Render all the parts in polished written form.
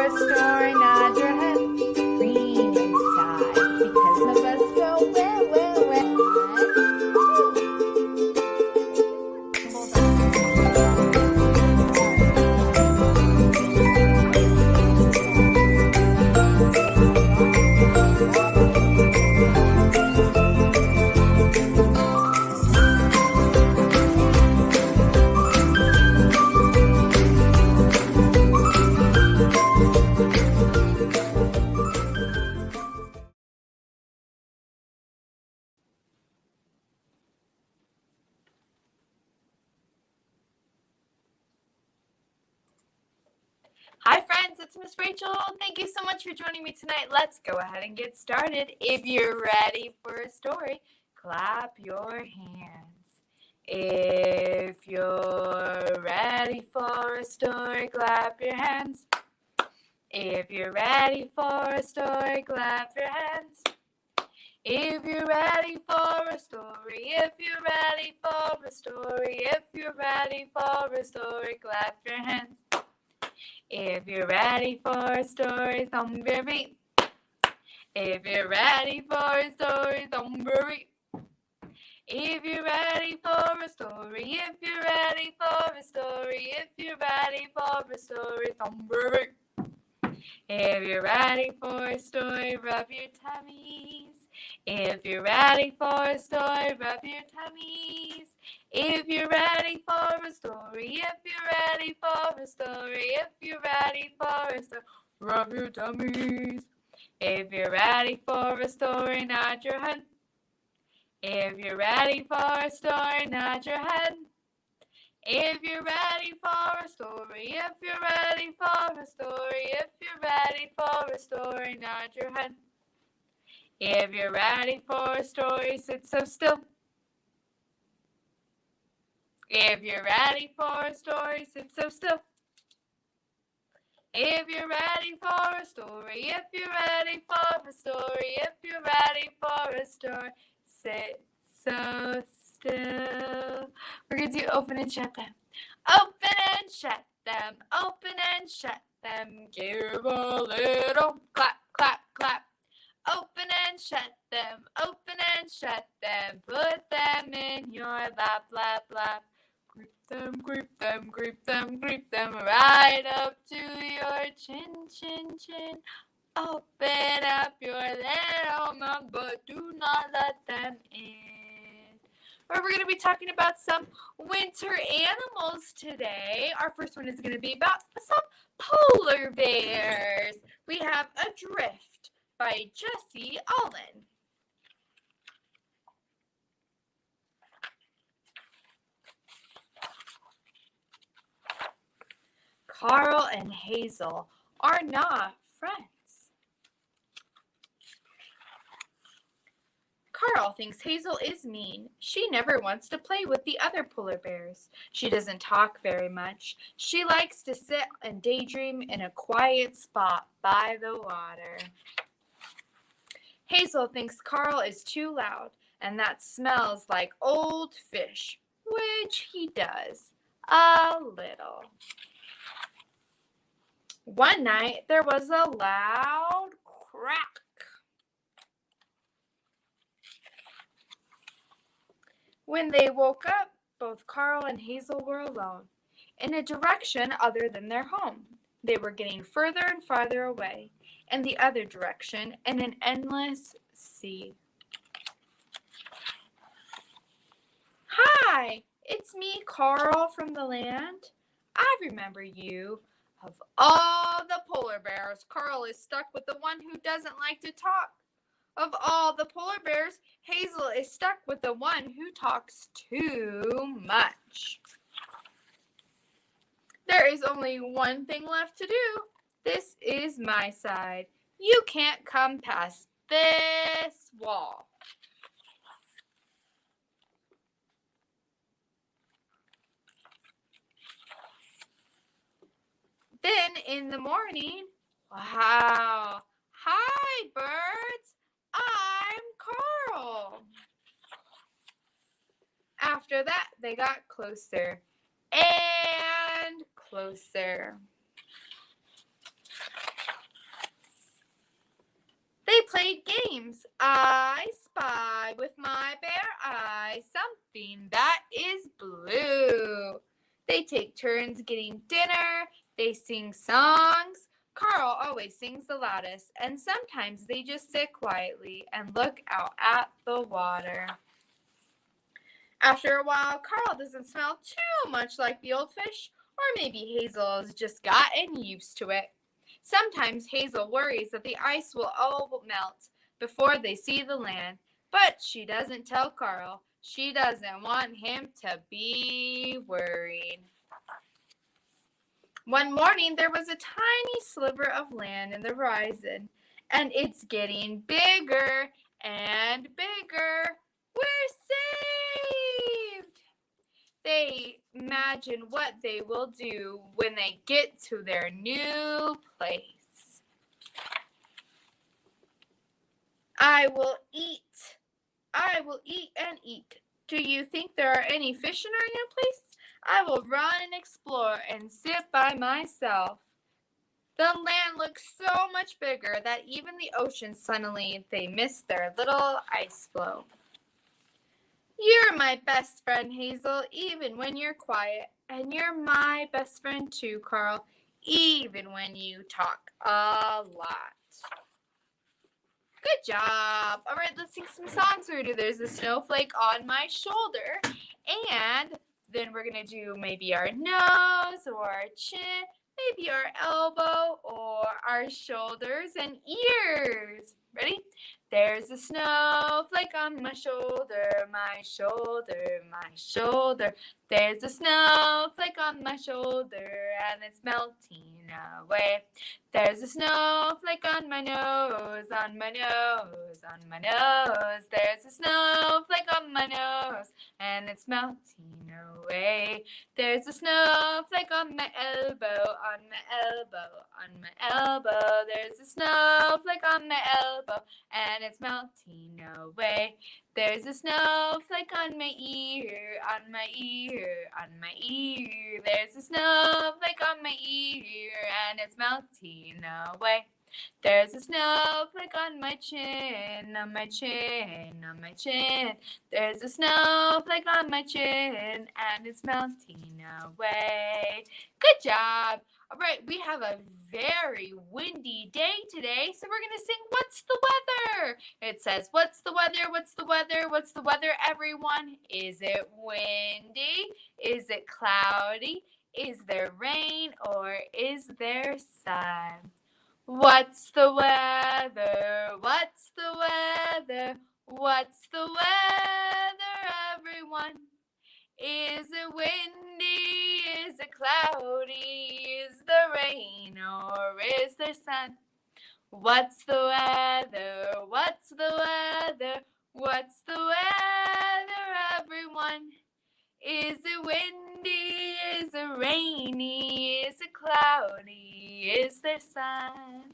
a story, nod your head. Green inside, because some of us go where. Hi friends, it's Miss Rachel. Thank you so much for joining me tonight. Let's go ahead and get started. If you're ready for a story, clap your hands. If you're ready for a story, clap your hands. If you're ready for a story, clap your hands. If you're ready for a story, if you're ready for a story, if you're ready for a story, clap your hands. If you're ready for a story, thump your feet. If you're ready for a story, thump your feet. If you're ready for a story, if you're ready for a story, if you're ready for a story, thump your feet. If you're ready for a story, rub your tummies. If you're ready for a story, rub your tummies. If you're ready for a story, if you're ready for a story, if you're ready for a story, rub your tummies. If you're ready for a story, nod your head. If you're ready for a story, nod your head. If you're ready for a story, if you're ready for a story, if you're ready for a story, nod your head. If you're ready for a story, sit so still. If you're ready for a story, sit so still. If you're ready for a story, if you're ready for a story, if you're ready for a story, sit so still. We're going to do open and shut them. Open and shut them. Open and shut them. Give a little clap, clap, clap. Open and shut them. Open and shut them. Put them in your lap, lap, lap. Grip them, grip them, grip them, grip them right up to your chin, chin, chin. Open up your little mouth, but do not let them in. We're going to be talking about some winter animals today. Our first one is going to be about some polar bears. We have Adrift by Jammie Storytime. Carl and Hazel are not friends. Carl thinks Hazel is mean. She never wants to play with the other polar bears. She doesn't talk very much. She likes to sit and daydream in a quiet spot by the water. Hazel thinks Carl is too loud, and that smells like old fish, which he does a little. One night, there was a loud crack. When they woke up, both Carl and Hazel were alone, in a direction other than their home. They were getting further and farther away, in the other direction, in an endless sea. Hi, it's me, Carl, from the land. I remember you. Of all the polar bears, Carl is stuck with the one who doesn't like to talk. Of all the polar bears, Hazel is stuck with the one who talks too much. There is only one thing left to do. This is my side. You can't come past this wall. Then in the morning, wow, hi birds, I'm Carl. After that, they got closer and closer. They played games. I spy with my bare eye something that is blue. They take turns getting dinner. They sing songs. Carl always sings the loudest, and sometimes they just sit quietly and look out at the water. After a while, Carl doesn't smell too much like the old fish, or maybe Hazel has just gotten used to it. Sometimes Hazel worries that the ice will all melt before they see the land, but she doesn't tell Carl. She doesn't want him to be worried. One morning, there was a tiny sliver of land in the horizon, and it's getting bigger and bigger. We're saved! They imagine what they will do when they get to their new place. I will eat and eat. Do you think there are any fish in our new place? I will run and explore and sit by myself. The land looks so much bigger that even the ocean suddenly they miss their little ice floe. You're my best friend, Hazel, even when you're quiet. And you're my best friend too, Carl, even when you talk a lot. Good job. All right, let's sing some songs we're going to do. There's a snowflake on my shoulder. And then we're going to do maybe our nose or our chin, maybe our elbow or our shoulders and ears. Ready? There's a snowflake on my shoulder, my shoulder, my shoulder. There's a snowflake on my shoulder and it's melting away. There's a snowflake on my nose, on my nose, on my nose. There's a snowflake on my nose and it's melting away. There's a snowflake on my elbow, on my elbow, on my elbow. There's a snowflake on my elbow and it's melting away. There's a snowflake on my ear, on my ear, on my ear. There's a snowflake on my ear and it's melting away. There's a snowflake on my chin, on my chin, on my chin. There's a snowflake on my chin and it's melting away. Good job. All right, we have a very windy day today, so we're going to sing What's the Weather? It says, what's the weather, what's the weather, what's the weather, everyone? Is it windy? Is it cloudy? Is there rain or is there sun? What's the weather? What's the weather? What's the weather, everyone? Is it windy? Is it cloudy? Is there rain or is there sun? What's the weather? What's the weather? What's the weather, everyone? Is it windy? Is it rainy? Is it cloudy? Is there sun?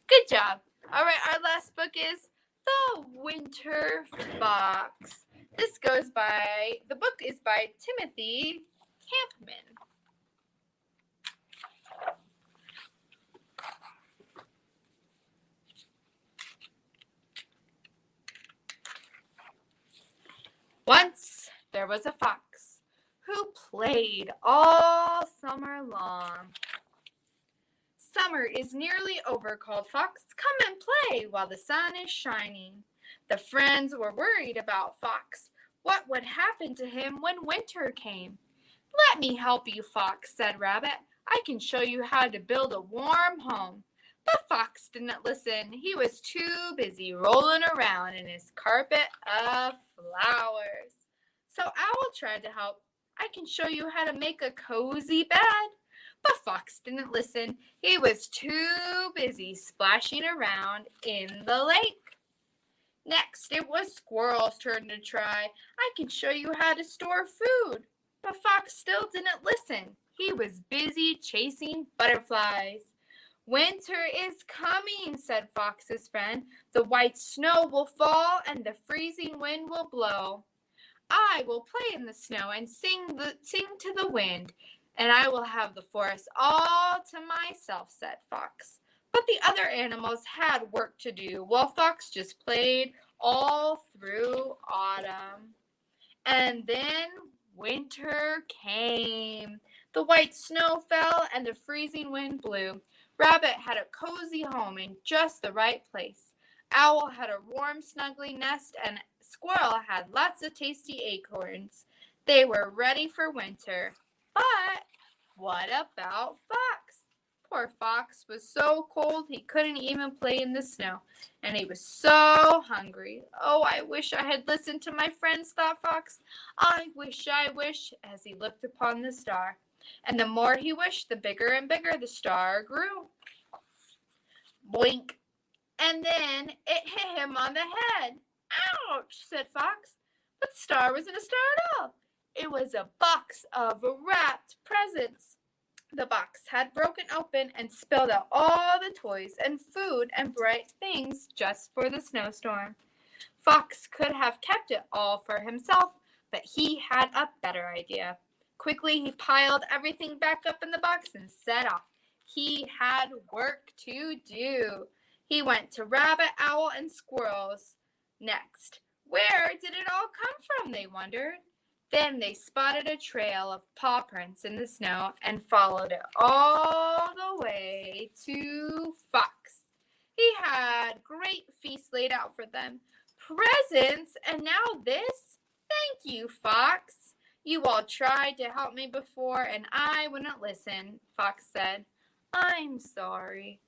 Good job. All right, our last book is The Winter Fox. The book is by Timothy Campman. Once there was a fox who played all summer long. Summer is nearly over, called Fox. Come and play while the sun is shining. The friends were worried about Fox. What would happen to him when winter came? Let me help you, Fox, said Rabbit. I can show you how to build a warm home. But Fox didn't listen. He was too busy rolling around in his carpet of flowers. So Owl tried to help. I can show you how to make a cozy bed. But Fox didn't listen. He was too busy splashing around in the lake. Next, it was Squirrel's turn to try. I can show you how to store food. But Fox still didn't listen. He was busy chasing butterflies. Winter is coming, said Fox's friend. The white snow will fall and the freezing wind will blow. I will play in the snow and sing to the wind, and I will have the forest all to myself, said Fox. But the other animals had work to do, while Fox just played all through autumn. And then winter came. The white snow fell and the freezing wind blew. Rabbit had a cozy home in just the right place. Owl had a warm, snuggly nest, and Squirrel had lots of tasty acorns. They were ready for winter. But what about Fox? Poor Fox was so cold he couldn't even play in the snow, and he was so hungry. Oh, I wish I had listened to my friends, thought Fox. I wish, as he looked upon the star. And the more he wished, the bigger and bigger the star grew. Blink. And then it hit him on the head. Ouch, said Fox. But the star wasn't a star at all. It was a box of wrapped presents. The box had broken open and spilled out all the toys and food and bright things just for the snowstorm. Fox could have kept it all for himself, but he had a better idea. Quickly, he piled everything back up in the box and set off. He had work to do. He went to Rabbit, Owl, and Squirrels next. Where did it all come from, they wondered. Then they spotted a trail of paw prints in the snow and followed it all the way to Fox. He had great feasts laid out for them. Presents, and now this? Thank you, Fox. You all tried to help me before, and I wouldn't listen, Fox said. I'm sorry.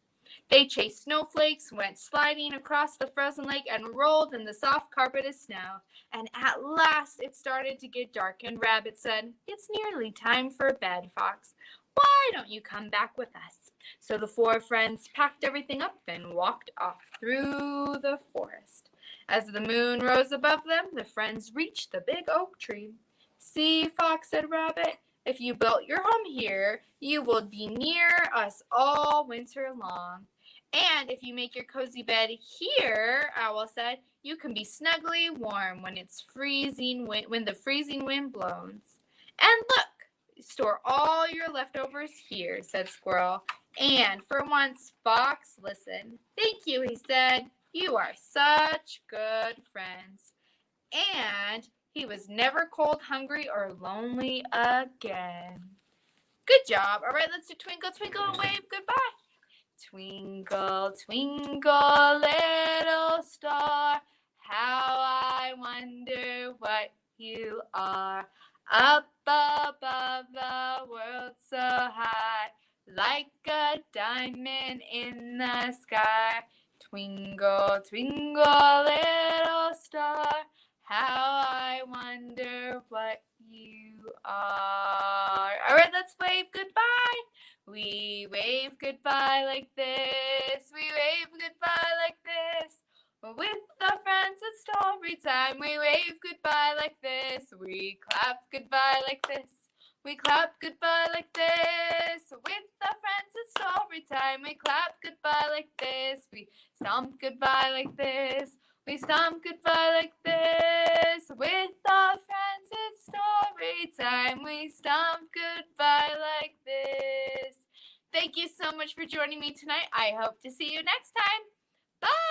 They chased snowflakes, went sliding across the frozen lake, and rolled in the soft carpet of snow. And at last it started to get dark, and Rabbit said, It's nearly time for bed, Fox. Why don't you come back with us? So the four friends packed everything up and walked off through the forest. As the moon rose above them, the friends reached the big oak tree. See, Fox, said Rabbit, if you built your home here, you will be near us all winter long. And if you make your cozy bed here, Owl said, you can be snugly warm when the freezing wind blows. And look, store all your leftovers here, said Squirrel. And for once, Fox listened. Thank you, he said. You are such good friends. And he was never cold, hungry, or lonely again. Good job. All right, let's do Twinkle, Twinkle, and Wave goodbye. Twinkle, twinkle, little star, how I wonder what you are. Up above the world so high, like a diamond in the sky. Twinkle, twinkle, little star, how I wonder what you are. All right, let's wave goodbye. We wave goodbye like this. We wave goodbye like this. With our friends at Storytime, we wave goodbye like this. We clap goodbye like this. We clap goodbye like this. With our friends at Storytime, we clap goodbye like this. We stomp goodbye like this. We stomp goodbye like this. With our friends at Storytime, we stomp goodbye like this. Thank you so much for joining me tonight. I hope to see you next time.